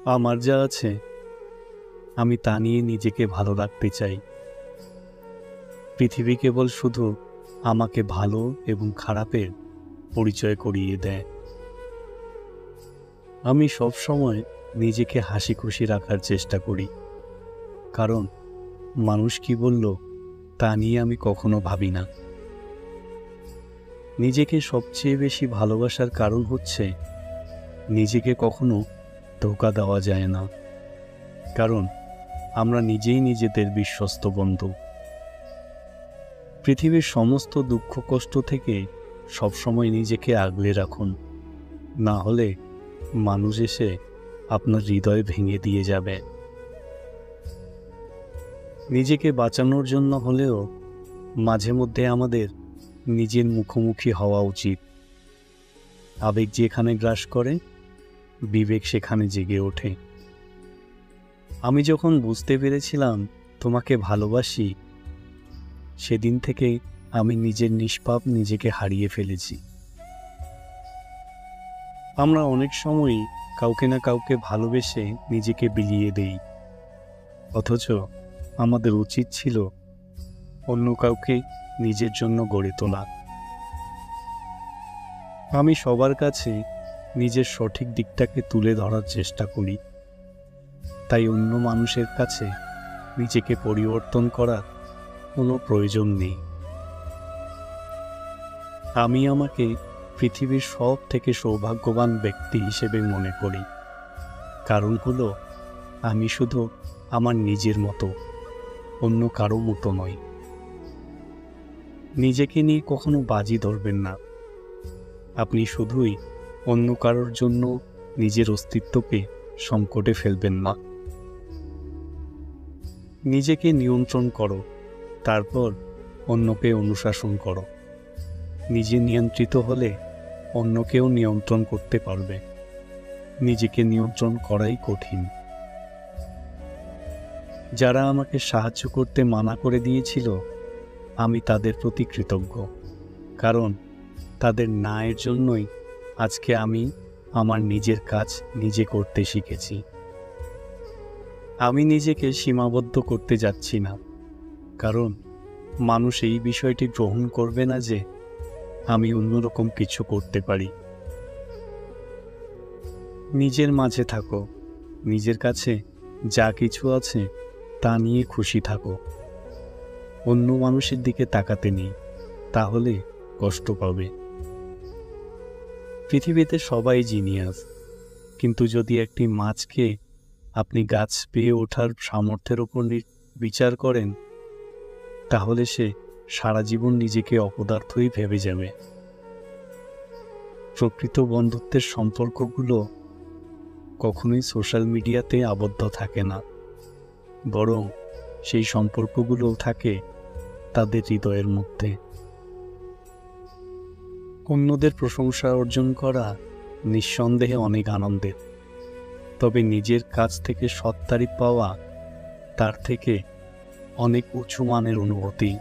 আমার যা আছে আমি তা নিয়ে নিজেকে ভালো রাখতে চাই। পৃথিবী কেবল শুধু আমাকে ভালো এবং খারাপের পরিচয় করিয়ে দেয়। আমি সব সময় নিজেকে হাসি খুশি রাখার চেষ্টা করি, কারণ মানুষ কি বলল তা নিয়ে আমি কখনো ভাবি না। নিজেকে সবচেয়ে বেশি ভালোবাসার কারণ হচ্ছে নিজেকে কখনো ধোঁকা দেওয়া যায় না, কারণ আমরা নিজেই নিজেদের বিশ্বস্ত বন্ধু। পৃথিবীর সমস্ত দুঃখ কষ্ট থেকে সবসময় নিজেকে আগলে রাখুন, না হলে মানুষ এসে আপনার হৃদয় ভেঙে দিয়ে যাবে। নিজেকে বাঁচানোর জন্য হলেও মাঝে মধ্যে আমাদের নিজের মুখোমুখি হওয়া উচিত। আবেগ যেখানে গ্রাস করে, বিবেক সেখানে জেগে ওঠে। আমি যখন বুঝতে পেরেছিলাম তোমাকে ভালোবাসি, সেদিন থেকে আমি নিজের নিষ্পাপ নিজেকে হারিয়ে ফেলেছি। আমরা অনেক সময়ই কাউকে না কাউকে ভালোবেসে নিজেকে বিলিয়ে দেই, অথচ আমাদের উচিত ছিল অন্য কাউকে নিজের জন্য গড়ে তোলা। আমি সবার কাছে নিজের সঠিক দিকটাকে তুলে ধরার চেষ্টা করি, তাই অন্য মানুষের কাছে নিজেকে পরিবর্তন করার কোনো প্রয়োজন নেই। আমি আমাকে পৃথিবীর সব থেকে সৌভাগ্যবান ব্যক্তি হিসেবে মনে করি, কারণ হলো আমি শুধু আমার নিজের মতো, অন্য কারো মতো নই। নিজেকে নিয়ে কখনো বাজি ধরবেন না। আপনি শুধুই অন্য কারোর জন্য নিজের অস্তিত্বকে সংকটে ফেলবেন না। নিজেকে নিয়ন্ত্রণ করো, তারপর অন্যকে অনুশাসন করো। নিজে নিয়ন্ত্রিত হলে অন্যকেও নিয়ন্ত্রণ করতে পারবে। নিজেকে নিয়ন্ত্রণ করাই কঠিন। যারা আমাকে সাহায্য করতে মানা করে দিয়েছিল, আমি তাদের প্রতি কৃতজ্ঞ, কারণ তাদের ন্যায়ের জন্যই আজকে আমি আমার নিজের কাজ নিজে করতে শিখেছি। আমি নিজেকে সীমাবদ্ধ করতে যাচ্ছি না, কারণ মানুষ এই বিষয়টি গ্রহণ করবে না যে আমি অন্যরকম কিছু করতে পারি। নিজের মাঝে থাকো, নিজের কাছে যা কিছু আছে তা নিয়ে খুশি থাকো। অন্য মানুষের দিকে তাকাতে নেই, তাহলে কষ্ট পাবে। পৃথিবীতে সবাই জিনিয়াস, কিন্তু যদি একটি মাছকে আপনি গাছ পেয়ে ওঠার সামর্থ্যের উপর বিচার করেন, তাহলে সে সারা জীবন নিজেকে অপদার্থই ভেবে যাবে। প্রকৃত বন্ধুত্বের সম্পর্কগুলো কখনোই সোশ্যাল মিডিয়াতে আবদ্ধ থাকে না, বরং সেই সম্পর্কগুলো থাকে তাদের হৃদয়ের মধ্যে। অন্যদের প্রশংসা অর্জন করা নিঃসন্দেহে অনেক আনন্দের, তবে নিজের কাছ থেকে সৎ তারিফ পাওয়া তার থেকে অনেক উঁচু মানের অনুভূতি।